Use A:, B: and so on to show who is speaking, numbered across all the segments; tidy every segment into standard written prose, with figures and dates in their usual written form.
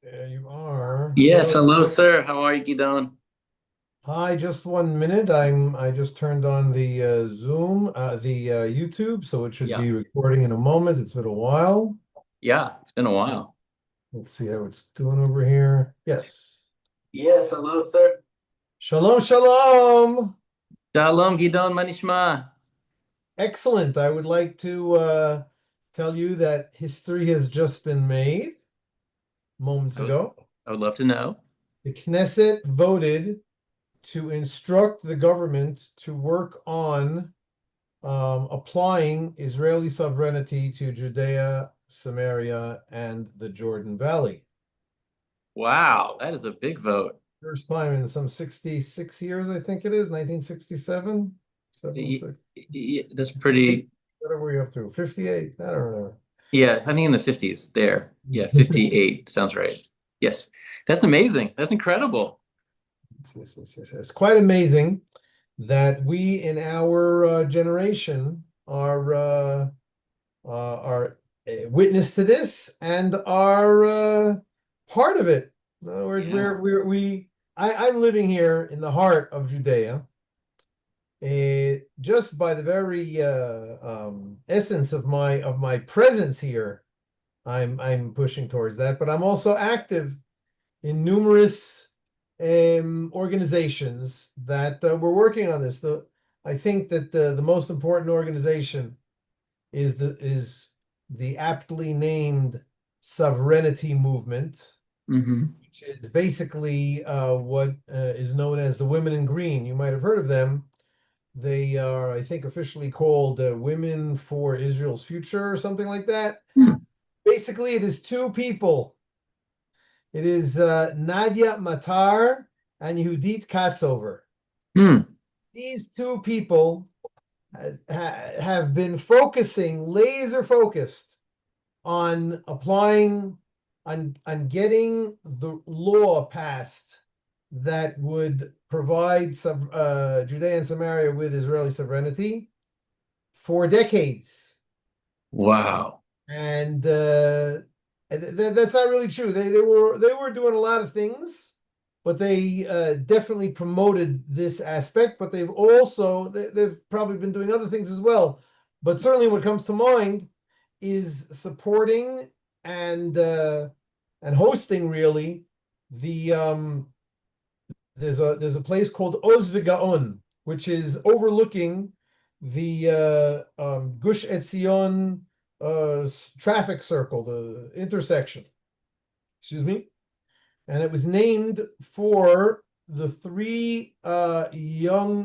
A: There you are.
B: Yes,
A: Hello.
B: hello, sir. How are you, Gidon?
A: Hi, just 1 minute. I just turned on the Zoom, the YouTube, so it should
B: Yeah,
A: be recording in a moment. It's been a while.
B: yeah, it's been a while.
A: Let's see how it's doing over here. Yes.
B: Yes, hello, sir.
A: Shalom, shalom.
B: Shalom, Gidon, manishma.
A: Excellent. I would like to tell you that history has just been made moments
B: I would,
A: ago.
B: I would love to know.
A: The Knesset voted to instruct the government to work on applying Israeli sovereignty to Judea, Samaria, and the Jordan Valley.
B: Wow, that is a big vote.
A: First time in some 66 years, I think it is, 1967,
B: Y-
A: 76,
B: That's
A: 68,
B: pretty,
A: whatever we're up to, 58, I don't know.
B: yeah, I think in the 50s there. Yeah, 58 sounds right. Yes, that's amazing. That's incredible.
A: It's quite amazing that we in our generation are witness to this and are part of it. In other words,
B: Yeah.
A: I'm living here in the heart of Judea. Just by the very essence of my presence here, I'm pushing towards that. But I'm also active in numerous organizations that we're working on this. I think that the most important organization is the aptly named sovereignty movement,
B: Hmm.
A: which is basically what is known as the Women in Green. You might have heard of them. They are, I think, officially called Women for Israel's Future or something like that.
B: Hmm.
A: Basically, it is two people. It is Nadia Matar and Yehudit Katzover.
B: Hmm.
A: These two people have been focusing, laser focused, on applying on getting the law passed that would provide Judea and Samaria with Israeli sovereignty for decades.
B: Wow.
A: And that's not really true. They were doing a lot of things, but they definitely promoted this aspect. But they've probably been doing other things as well. But certainly, what comes to mind is supporting and uh, and hosting really the there's a place called Oz V'Gaon, which is overlooking the Gush Etzion traffic circle, the intersection. Excuse me, and it was named for the three young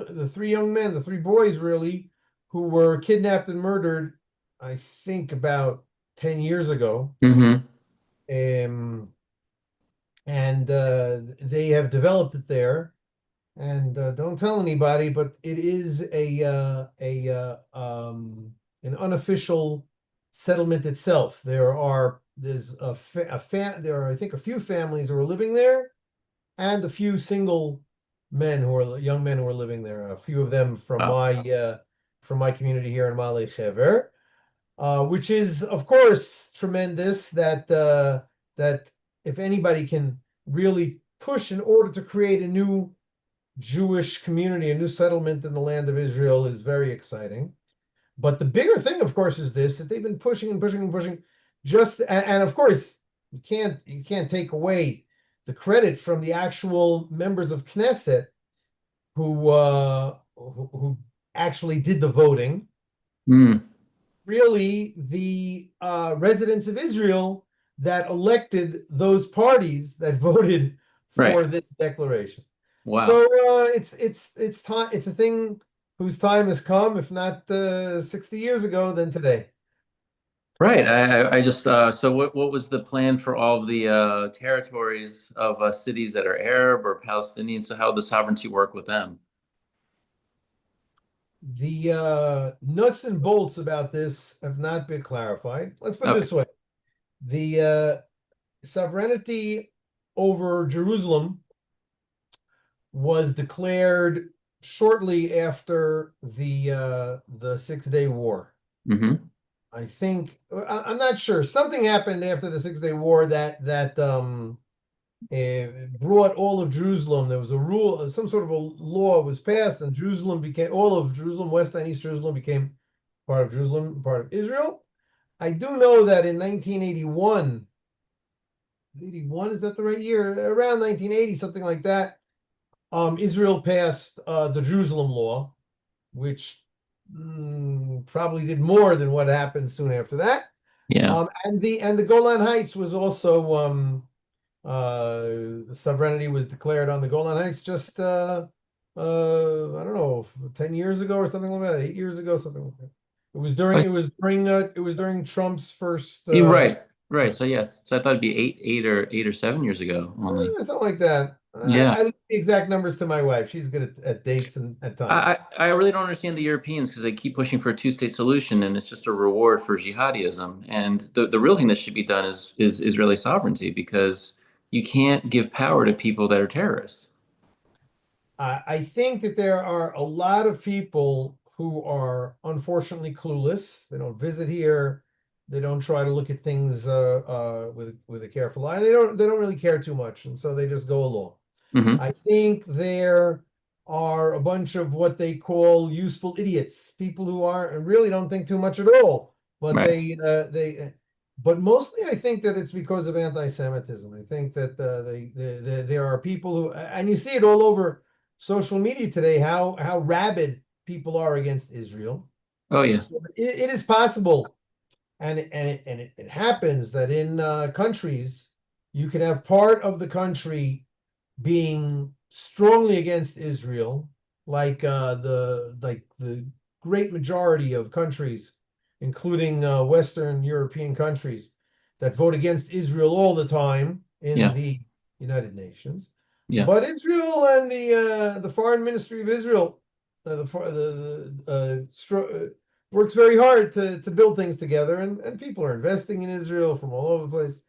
A: men, the three boys really, who were kidnapped and murdered, I think about 10 years ago.
B: Hmm.
A: Um, and they have developed it there. And don't tell anybody, but it is an unofficial settlement itself. There are, I think, a few families who are living there, and a few single young men who are living there. A few of them
B: Wow.
A: from my community here in Mali Hever, which is, of course, tremendous. That if anybody can really push in order to create a new Jewish community, a new settlement in the land of Israel, is very exciting. But the bigger thing, of course, is this: that they've been pushing and pushing and pushing. And of course, you can't take away the credit from the actual members of Knesset who actually did the voting.
B: Hmm.
A: Really, the residents of Israel that elected those parties that voted
B: Right.
A: for this declaration. So
B: Wow.
A: it's time. It's a thing whose time has come. If not 60 years ago, then today.
B: Right. I just so what was the plan for all of the territories of cities that are Arab or Palestinian? So how would the sovereignty work with them?
A: The nuts and bolts about this have not been clarified. Let's put it
B: Okay.
A: this way: the sovereignty over Jerusalem was declared shortly after the Six-Day War.
B: Hmm.
A: I'm not sure. Something happened after the Six-Day War that brought all of Jerusalem. There was a rule, some sort of a law was passed, and Jerusalem became all of Jerusalem, West and East Jerusalem became part of Jerusalem, part of Israel. I do know that in 1981, 81, is that the right year? Around 1980, something like that, Israel passed the Jerusalem Law, which probably did more than what happened soon after that.
B: Yeah.
A: And the Golan Heights was also sovereignty was declared on the Golan Heights just I don't know, 10 years ago or something like that, 8 years ago, something like that.
B: Oh,
A: It was during Trump's first
B: you're right. Right.
A: term.
B: So yeah. So I thought it'd be 7 years ago only.
A: Something like that.
B: Yeah.
A: I leave the exact numbers to my wife. She's good at dates and at times.
B: I really don't understand the Europeans because they keep pushing for a two-state solution, and it's just a reward for jihadism. And the real thing that should be done is Israeli sovereignty because you can't give power to people that are terrorists.
A: I think that there are a lot of people who are unfortunately clueless. They don't visit here. They don't try to look at things with a careful eye. They don't really care too much, and so they just go along.
B: Hmm.
A: I think there are a bunch of what they call useful idiots, people who are really don't think too much at all, but
B: Right.
A: but mostly I think that it's because of anti-Semitism. I think that there are people who, and you see it all over social media today, how rabid people are against Israel.
B: Oh yeah.
A: So it is possible, and it happens that in countries you can have part of the country being strongly against Israel, like the great majority of countries, including Western European countries, that vote against Israel all the time in
B: Yeah.
A: the United Nations.
B: Yeah.
A: But Israel and the Foreign Ministry of Israel, works very hard to build things together, and people are investing in Israel from all over the place.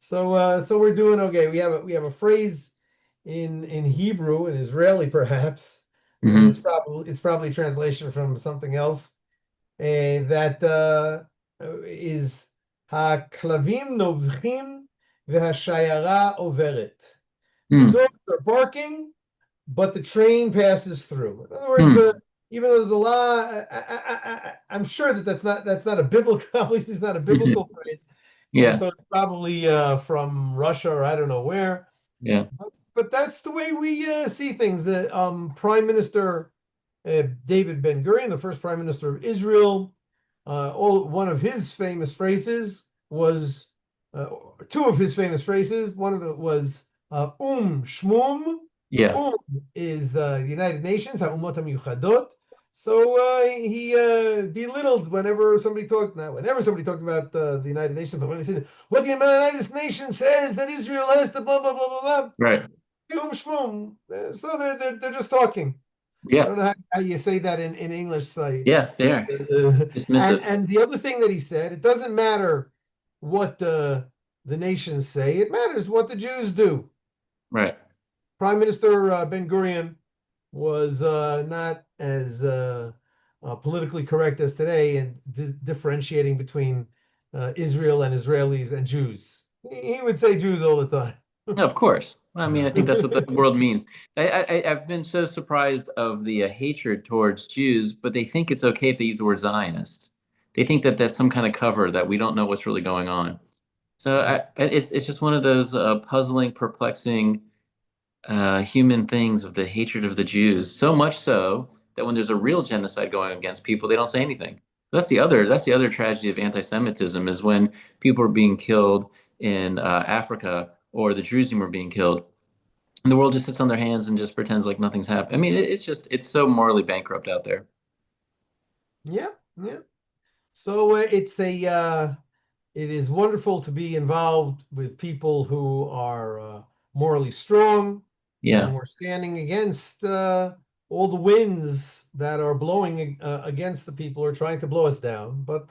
A: So we're doing okay. We have a phrase in Hebrew, in Israeli perhaps, and it's
B: Hmm.
A: probably a translation from something else, that is haklavim novchim v'hashayara overet. The
B: Hmm.
A: dogs are barking, but the train passes through. In other words,
B: Hmm.
A: even though there's a lot, I'm sure that that's not a biblical, obviously it's not a biblical phrase, and
B: Yeah.
A: so it's probably from Russia or I don't know where.
B: Yeah.
A: But that's the way we see things. Prime Minister David Ben-Gurion, the first Prime Minister of Israel, one of his famous phrases was uh, two of his famous phrases. One of them was Shmum.
B: Yeah.
A: Is the United Nations, Ha'umot HaMiyuchadot. So he belittled whenever somebody talked about the United Nations, but when they said, "What the United Nations says that Israel has to blah blah blah blah blah,"
B: Right.
A: shmum. So they're just talking. I
B: Yeah.
A: don't know how you say that in English. Say,
B: Yeah. There.
A: and
B: Dismissive.
A: and the other thing that he said, it doesn't matter what the nations say. It matters what the Jews do.
B: Right.
A: Prime Minister Ben Gurion was not as politically correct as today in differentiating between Israel and Israelis and Jews. He would say Jews all the time.
B: No, of course. I mean, I think that's what the world means. I've been so surprised of the hatred towards Jews, but they think it's okay if they use the word Zionist. They think that there's some kind of cover that we don't know what's really going on. So
A: Yeah.
B: it's just one of those puzzling, perplexing human things of the hatred of the Jews. So much so that when there's a real genocide going against people, they don't say anything. That's the other tragedy of anti-Semitism is when people are being killed in Africa or the Jerusalem are being killed, and the world just sits on their hands and just pretends like nothing's happened. I mean, it's so morally bankrupt out there.
A: Yeah, yeah. So it is wonderful to be involved with people who are morally strong and
B: Yeah.
A: who are standing against all the winds that are blowing against the people who are trying to blow us down. But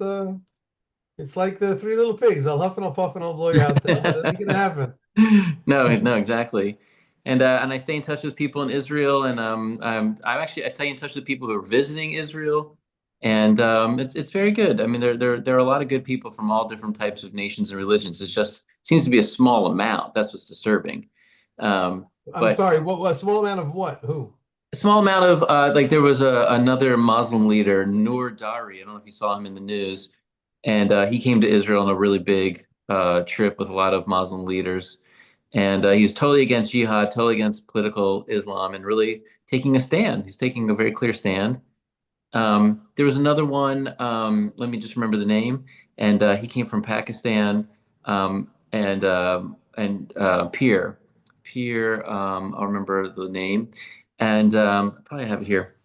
A: it's like the Three Little Pigs. I'll huff and I'll puff and I'll blow your house down, but it ain't gonna happen.
B: No, no, exactly. And I stay in touch with people in Israel, and I stay in touch with people who are visiting Israel, and it's very good. I mean, there are a lot of good people from all different types of nations and religions. It seems to be a small amount. That's what's disturbing.
A: I'm
B: But
A: sorry, what a small amount of what? Who?
B: a small amount of like there was another Muslim leader, Noor Dari. I don't know if you saw him in the news, and he came to Israel on a really big trip with a lot of Muslim leaders, and he was totally against jihad, totally against political Islam, and really taking a stand. He's taking a very clear stand. There was another one. Let me just remember the name, and he came from Pakistan, and Pierre. I'll remember the name, and I probably have it here.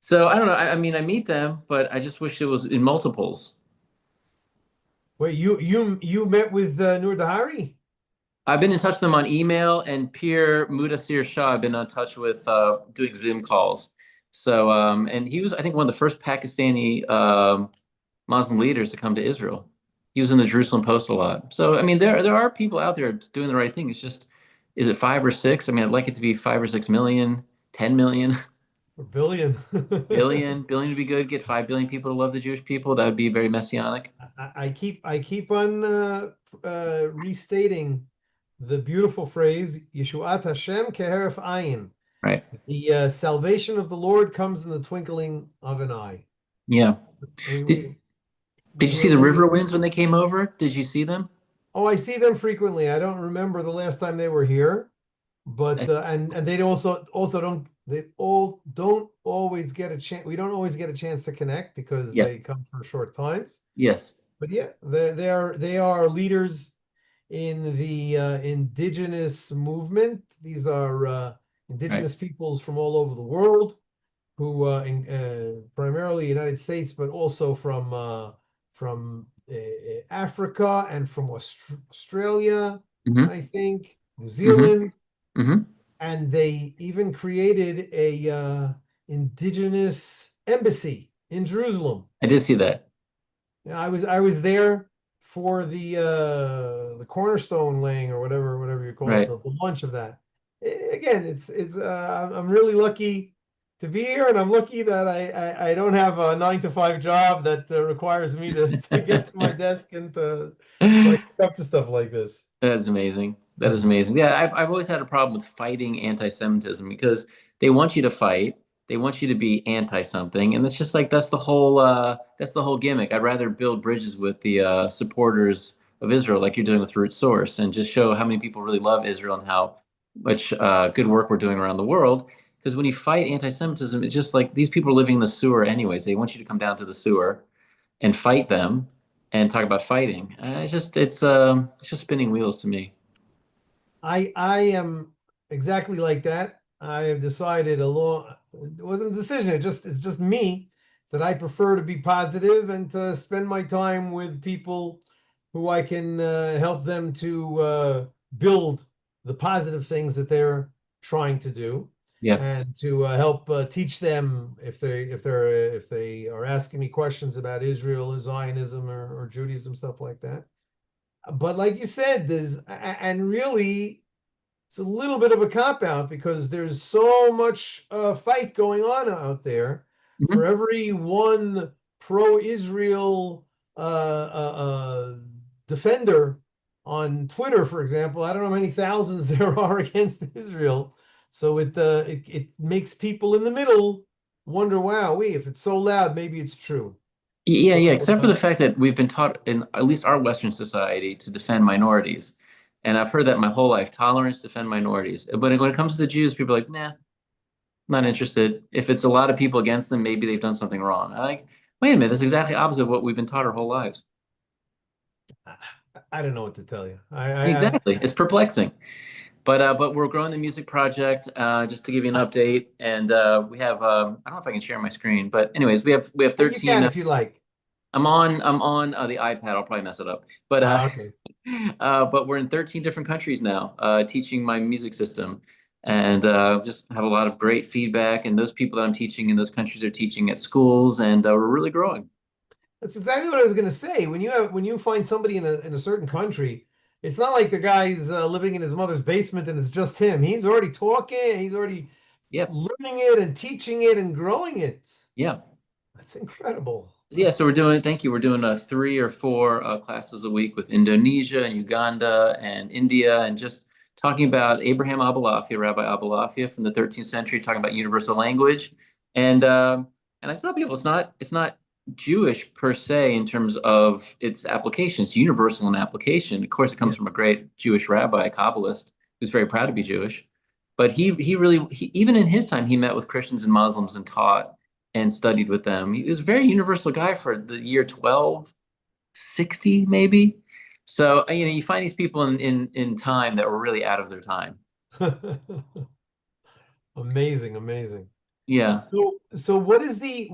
B: So I don't know. I mean, I meet them, but I just wish it was in multiples.
A: Wait, you met with Noor Dahari?
B: I've been in touch with them on email, and Pierre Mudassir Shah I've been in touch with doing Zoom calls. So, and he was, I think, one of the first Pakistani Muslim leaders to come to Israel. He was in the Jerusalem Post a lot. So, I mean, there are people out there doing the right thing. It's just, is it five or six? I mean, I'd like it to be 5 or 6 million, 10 million,
A: Or billion?
B: billion would be good. Get 5 billion people to love the Jewish people. That would be very messianic.
A: I keep on restating the beautiful phrase Yeshuat Hashem keheref ayin.
B: Right.
A: The salvation of the Lord comes in the twinkling of an eye.
B: Yeah.
A: We
B: Did,
A: we
B: did
A: we
B: you see
A: were
B: the
A: when we
B: river winds when they came over? Did you see them?
A: Oh, I see them frequently. I don't remember the last time they were here, but
B: I,
A: and they also don't they all don't always get a chance. We don't always get a chance to connect because
B: yeah.
A: they come for short times.
B: Yes.
A: But yeah, they are leaders in the indigenous movement. These are
B: Right.
A: indigenous peoples from all over the world who primarily United States, but also from Africa and from Australia,
B: Mm-hmm.
A: I think, New
B: Mm-hmm.
A: Zealand,
B: Mm-hmm.
A: and they even created a indigenous embassy in Jerusalem.
B: I did see that.
A: Yeah, I was there for the cornerstone laying or whatever you call it,
B: Right.
A: the launch of that. Again, it's I'm really lucky to be here, and I'm lucky that I don't have a 9 to 5 job that requires me to get to my desk and to so I can come to stuff like this.
B: That is amazing. That is amazing. Yeah, I've always had a problem with fighting anti-Semitism because they want you to fight, they want you to be anti something, and it's just like that's the whole gimmick. I'd rather build bridges with the supporters of Israel, like you're doing with Root Source, and just show how many people really love Israel and how much good work we're doing around the world. Because when you fight anti-Semitism, it's just like these people are living in the sewer anyways. They want you to come down to the sewer and fight them and talk about fighting. It's just spinning wheels to me.
A: I am exactly like that. I have decided it wasn't a decision, it's just me that I prefer to be positive and to spend my time with people who I can help them to build the positive things that they're trying to do
B: Yeah.
A: and to help teach them if they are asking me questions about Israel or Zionism or Judaism, stuff like that. But like you said, and really it's a little bit of a cop out because there's so much fight going on out there. For
B: Mhm.
A: every one pro-Israel defender on Twitter, for example, I don't know how many thousands there are against Israel. So it makes people in the middle wonder, wow, if it's so loud, maybe it's true.
B: Yeah,
A: So
B: yeah, except for the fact that we've been taught in at least our Western society to defend minorities. And I've heard that my whole life, tolerance, defend minorities. But when it comes to the Jews, people are like, nah, not interested. If it's a lot of people against them, maybe they've done something wrong. I like, wait a minute, that's exactly opposite of what we've been taught our whole lives.
A: I don't know what to tell you. I
B: Exactly. It's perplexing. But we're growing the music project, just to give you an update. And we have I don't know if I can share my screen, but anyways, we have
A: you
B: 13.
A: can if you like.
B: I'm on the iPad. I'll probably mess it up. But
A: Okay.
B: but we're in 13 different countries now, teaching my music system, and just have a lot of great feedback. And those people that I'm teaching in those countries are teaching at schools, and we're really growing.
A: That's exactly what I was going to say. When you find somebody in a certain country, it's not like the guy's living in his mother's basement and it's just him. He's already talking, he's already
B: Yeah,
A: learning it and teaching it and growing it.
B: yeah.
A: That's incredible.
B: Yeah, so we're doing, thank you. We're doing 3 or 4 classes a week with Indonesia and Uganda and India, and just talking about Abraham Abulafia, Rabbi Abulafia from the 13th century, talking about universal language, and I tell people it's not Jewish per se in terms of its application. It's universal in application. Of course, it comes
A: Yes.
B: from a great Jewish rabbi, a Kabbalist, who's very proud to be Jewish. But he really even in his time he met with Christians and Muslims and taught and studied with them. He was a very universal guy for the year 1260 maybe. So you find these people in time that were really out of their time.
A: Amazing, amazing.
B: Yeah.
A: So what is the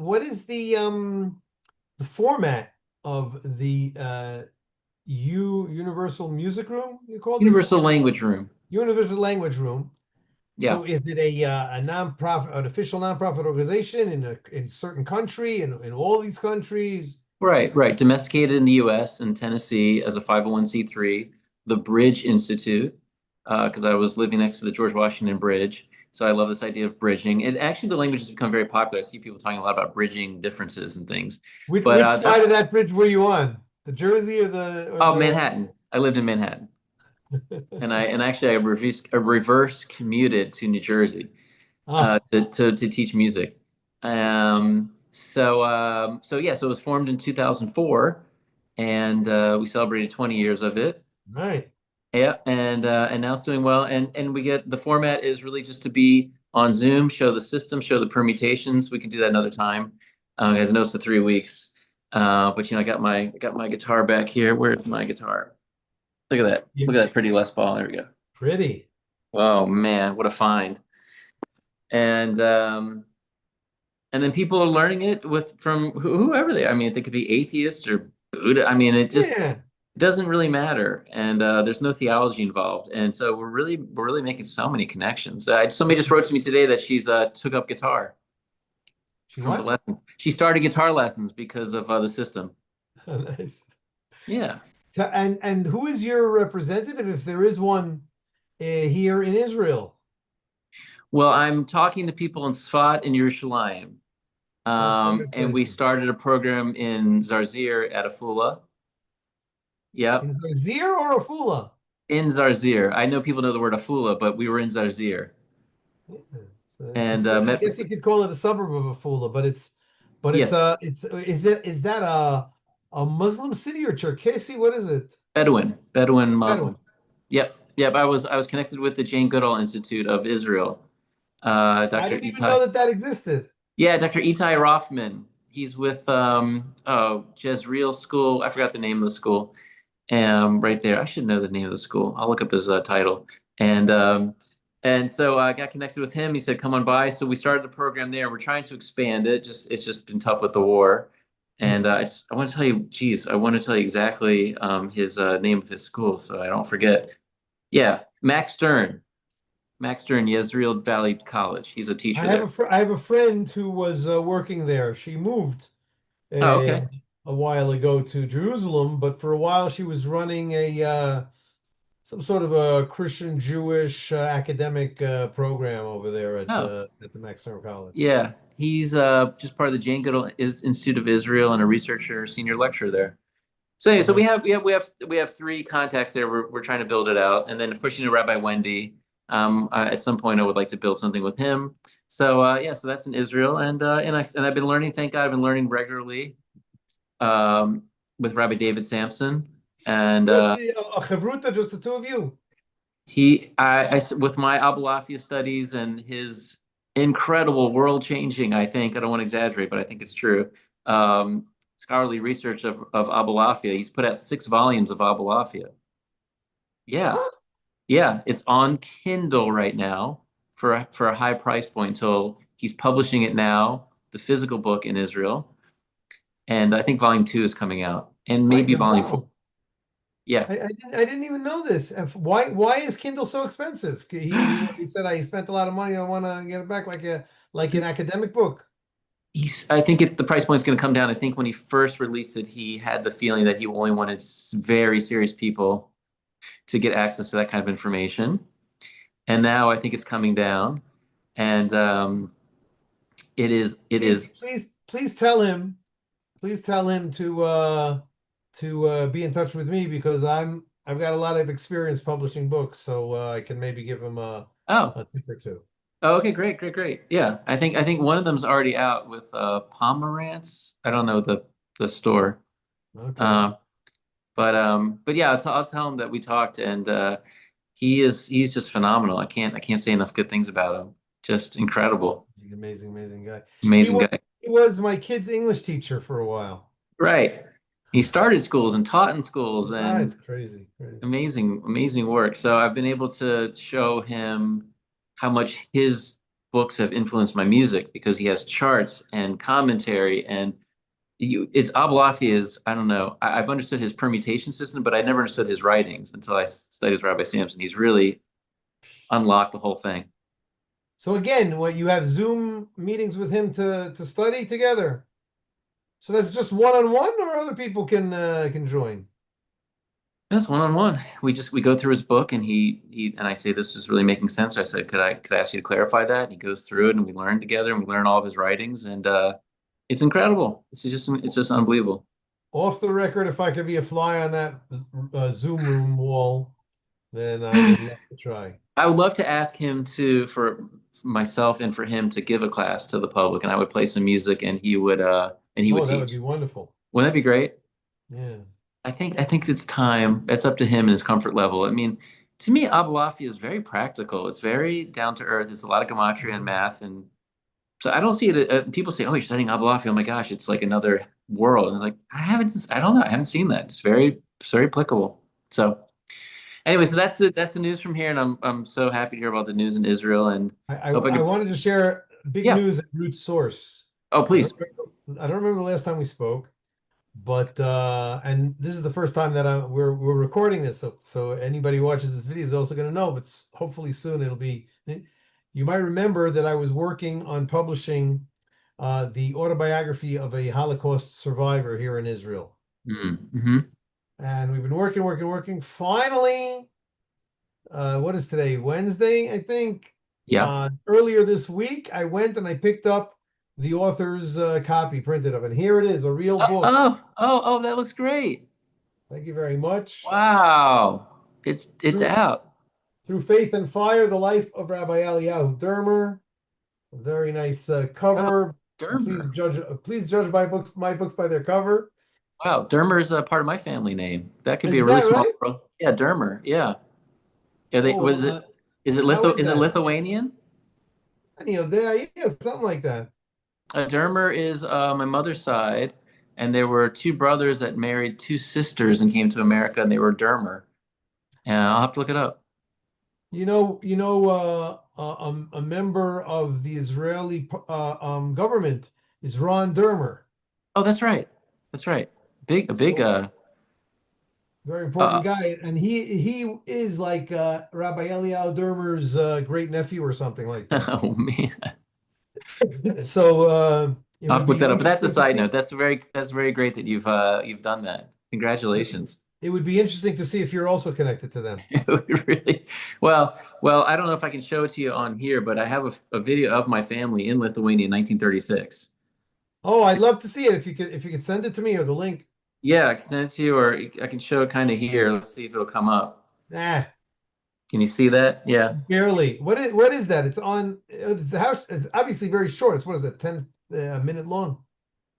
A: format of the Universal Music Room, you called it?
B: Universal language room.
A: Universal Language Room.
B: Yeah.
A: So is it a nonprofit, an official nonprofit organization in certain country in all these countries?
B: Right, right. Domesticated in the US and Tennessee as a 501(c)(3, the Bridge Institute, because I was living next to the George Washington Bridge. So I love this idea of bridging. And actually, the language has become very popular. I see people talking a lot about bridging differences and things.
A: Which
B: But
A: which side of that bridge were you on? The Jersey or
B: oh, Manhattan. I lived in Manhattan, and I reverse commuted to New Jersey
A: Ah,
B: to teach music. So yeah, so it was formed in 2004, and we celebrated 20 years of it.
A: right.
B: Yeah, and now it's doing well. And we get the format is really just to be on Zoom, show the system, show the permutations. We can do that another time. As I know, it's the 3 weeks. But I got my guitar back here. Where's my guitar? Look at that. Look
A: You
B: at that pretty Les Paul. There we go.
A: pretty.
B: Oh man, what a find. And and then people are learning it with from whoever they. I mean, they could be atheist or Buddha. I mean, it just
A: Yeah.
B: doesn't really matter, and there's no theology involved, and so we're really making so many connections. Somebody just wrote to me today that she's took up guitar
A: She
B: from the
A: what?
B: lessons. She started guitar lessons because of the system.
A: Nice.
B: Yeah.
A: And who is your representative, if there is one, here in Israel?
B: Well, I'm talking to people in Sfat and Yerushalayim,
A: That's the good
B: and we
A: places.
B: started a program in Zarzir at Afula.
A: In
B: Yep,
A: Zarzir or Afula?
B: in Zarzir. I know people know the word Afula, but we were in Zarzir
A: Yeah. So
B: and
A: I
B: met
A: guess you could call it a suburb of Afula,
B: yes,
A: it's is that a Muslim city or Cherkesy? What is it?
B: Bedouin Muslim.
A: Bedouin.
B: Yep, yep. I was connected with the Jane Goodall Institute of Israel.
A: I
B: Dr.
A: didn't even know
B: Itai.
A: that that existed.
B: Yeah, Dr. Itai Rothman. He's with Jezreel School. I forgot the name of the school. Right there. I should know the name of the school. I'll look up his title. And so I got connected with him. He said, "Come on by." So we started the program there. We're trying to expand it. Just it's just been tough with the war. And
A: Yes.
B: I want to tell you, geez, I want to tell you exactly his name of his school so I don't forget. Yeah, Max Stern. Max Stern, Yezreel Valley College. He's a teacher there.
A: I have a friend who was working there. She moved
B: Oh,
A: uh,
B: okay.
A: a while ago to Jerusalem, but for a while she was running a some sort of a Christian Jewish academic program over there
B: Oh,
A: at the Max Stern College.
B: yeah. He's just part of the Jane Goodall Institute of Israel and a researcher, senior lecturer there. So anyway, so
A: Uh,
B: we have three contacts there. We're trying to build it out, and then of course Rabbi Wendy. At some point I would like to build something with him. So yeah, so that's in Israel, and I've been learning. Thank God, I've been learning regularly um, with Rabbi David Sampson, and
A: just a chavruta, just the two of you.
B: with my Abulafia studies and his incredible world-changing, I think I don't want to exaggerate, but I think it's true. Scholarly research of Abulafia. He's put out 6 volumes of Abulafia. Yeah,
A: Huh?
B: yeah, it's on Kindle right now for a high price point until he's publishing it now, the physical book in Israel, and I think volume 2 is coming out, and
A: My
B: maybe volume 4.
A: God.
B: Yeah,
A: I didn't even know this. And why is Kindle so expensive? He said I spent a lot of money. I want to get it back like an academic book.
B: I think the price point is going to come down. I think when he first released it, he had the feeling that he only wanted very serious people to get access to that kind of information. And now I think it's coming down, and it is
A: Please tell him. Please tell him to be in touch with me because I've got a lot of experience publishing books, so I can maybe give him
B: Oh,
A: a tip or two.
B: oh, okay, great, great, great. Yeah, I think one of them's already out with Pomerantz. I don't know the store.
A: Okay.
B: Uh, but yeah, I'll tell him that we talked, and he's just phenomenal. I can't say enough good things about him. Just incredible,
A: Amazing, amazing guy. He
B: amazing
A: was
B: guy.
A: he was my kid's English teacher for a while.
B: Right. He started schools and taught in schools
A: Ah, it's
B: and
A: crazy, crazy.
B: amazing, amazing work. So I've been able to show him how much his books have influenced my music because he has charts and commentary and it's Abulafi is, I don't know, I've understood his permutation system, but I never understood his writings until I studied with Rabbi Sampson. He's really unlocked the whole thing.
A: So again, what you have Zoom meetings with him to study together. So that's just one-on-one, or other people can join.
B: Yes, one on one. We go through his book and he and I say this is really making sense. So I said, could I ask you to clarify that? And he goes through it and we learn together and we learn all of his writings and it's incredible. It's just unbelievable.
A: Off the record, if I could be a fly on that Zoom room wall, then I would love to try.
B: I would love to ask him to for myself and for him to give a class to the public and I would play some music and he would
A: Oh, that would be
B: teach.
A: wonderful.
B: Wouldn't that be great?
A: Yeah.
B: I think it's time. It's up to him and his comfort level. I mean, to me, Abulafi is very practical. It's very down to earth. It's a lot of gematria and
A: Mhm.
B: math, and so I don't see it. People say, "Oh, you're studying Abulafi. Oh my gosh, it's like another world." And it's like I don't know. I haven't seen that. It's very applicable. So anyway, so that's the news from here, and I'm so happy to hear about the news in Israel, and hope I
A: I
B: could.
A: wanted to share big
B: Yeah.
A: news at Root Source.
B: Oh,
A: I don't
B: please.
A: I don't remember the last time we spoke, but and this is the first time that we're recording this, so anybody who watches this video is also going to know, but hopefully soon it'll be. You might remember that I was working on publishing the autobiography of a Holocaust survivor here in Israel,
B: Mm-hmm.
A: and we've been working, working, working. Finally, what is today? Wednesday, I think.
B: Yeah.
A: Earlier this week, I went and I picked up the author's copy printed of it. And here it is, a real book.
B: Oh, that looks great.
A: Thank you very much.
B: Wow. It's
A: Through,
B: out.
A: Through Faith and Fire, The Life of Rabbi Eliyahu Dermer. A very nice
B: Oh,
A: cover.
B: Dermer.
A: Please judge my books by their cover.
B: Wow, Dermer is a part of my family name. That could be
A: Is
B: a really
A: that
B: small
A: right?
B: world. Yeah, Dermer. Yeah. Yeah, they
A: Oh,
B: was it
A: how is
B: Is it
A: that?
B: Lithuanian?
A: Yeah, something like that.
B: Dermer is my mother's side, and there were two brothers that married two sisters and came to America, and they were Dermer. I'll have to look it up.
A: A member of the Israeli government is Ron Dermer.
B: Oh, that's right. That's right. A big
A: So very important
B: uh
A: guy, and he is like Rabbi Eliyahu Dermer's great nephew or something like that.
B: oh man.
A: So it
B: I'll
A: would
B: have to look
A: be
B: that up. But that's a
A: interesting to
B: side note.
A: see.
B: That's very great that you've done that. Congratulations.
A: It would be interesting to see if you're also connected to them.
B: Really? I don't know if I can show it to you on here, but I have a video of my family in Lithuania in 1936.
A: Oh, I'd love to see it if you could send it to me or the link.
B: Yeah, I can send it to you, or I can show it kind of here. Let's see if it'll come up.
A: Ah,
B: Can you see that? Yeah.
A: barely. What is that? It's on. It's the house. It's obviously very short. It's what is it? 10 minute long.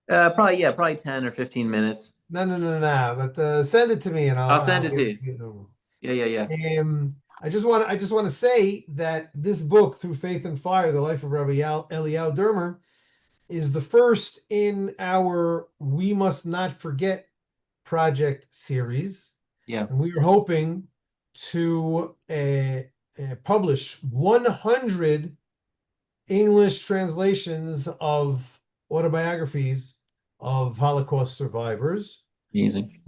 B: Probably 10 or 15 minutes.
A: No, no, no, no. But send it to me, and
B: I'll
A: I'll
B: send it
A: be
B: to
A: able to
B: you.
A: see it normal.
B: Yeah, yeah, yeah.
A: I just want to say that this book, Through Faith and Fire: The Life of Rabbi Eliyahu Dermer, is the first in our We Must Not Forget project series,
B: Yeah.
A: and we are hoping to publish 100 English translations of autobiographies of Holocaust survivors,
B: Amazing.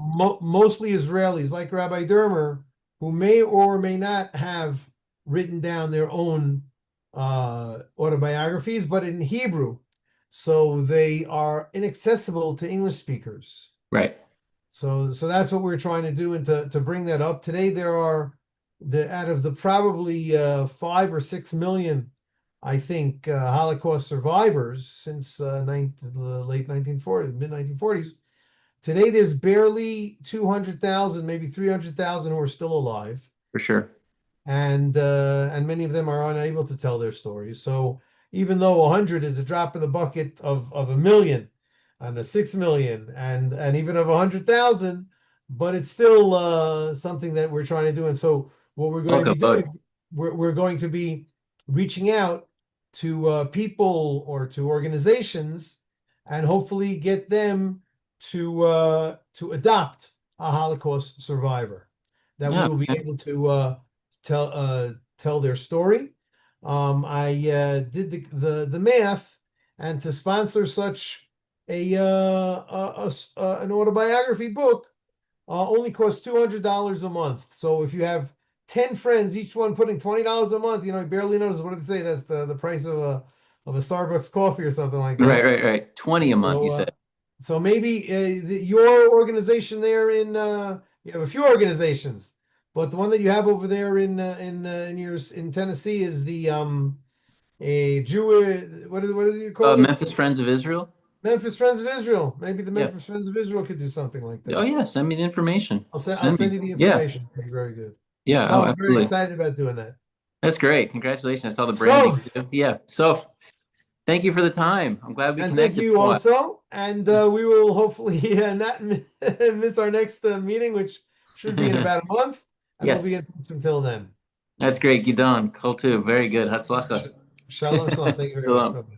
A: mostly Israelis, like Rabbi Dermer, who may or may not have written down their own autobiographies, but in Hebrew. So they are inaccessible to English speakers.
B: Right.
A: So that's what we're trying to do, and to bring that up today. There are out of the probably 5 or 6 million, I think, Holocaust survivors since the late 1940s, mid 1940s. Today, there's barely 200,000, maybe 300,000 who are still alive,
B: For sure.
A: and many of them are unable to tell their stories. So even though 100 is a drop in the bucket of a million and a 6 million and even of 100,000, but it's still something that we're trying to do. And so what we're going to
B: Bulk
A: be
B: of
A: doing,
B: boat.
A: we're going to be reaching out to people or to organizations and hopefully get them to adopt a Holocaust survivor that we
B: Yeah.
A: will be
B: Okay.
A: able to tell their story. I did the math, and to sponsor such an autobiography book only costs $200 a month. So if you have 10 friends, each one putting $20 a month, you barely notice. What did they say? That's the price of a Starbucks coffee or something like
B: Right,
A: that.
B: right, right. 20 a month, you
A: So
B: said.
A: so maybe your organization there in you have a few organizations, but the one that you have over there in Tennessee is the a Jew what is it you call it?
B: Memphis Friends of Israel?
A: Memphis Friends of Israel. Maybe the
B: Yeah.
A: Memphis Friends of Israel could do something like
B: Oh,
A: that.
B: yeah. Send me the information.
A: I'll
B: Send
A: send
B: me.
A: you the
B: Yeah.
A: information. That'd be very good.
B: Yeah.
A: No,
B: Oh,
A: I'm very
B: absolutely.
A: excited about doing that.
B: That's great. Congratulations. I saw the branding
A: So,
B: too. Yeah. So thank you for the time. I'm glad we
A: and thank
B: connected
A: you
B: for a while.
A: also. And we will hopefully not miss our next meeting, which should be in about a month. And we'll
B: Yes.
A: be in touch until then.
B: That's great. Gidon. Cool too. Very good. Hatzlacha.
A: Shalom, shalom. Thank you very much.
B: Shalom.
A: Bye bye.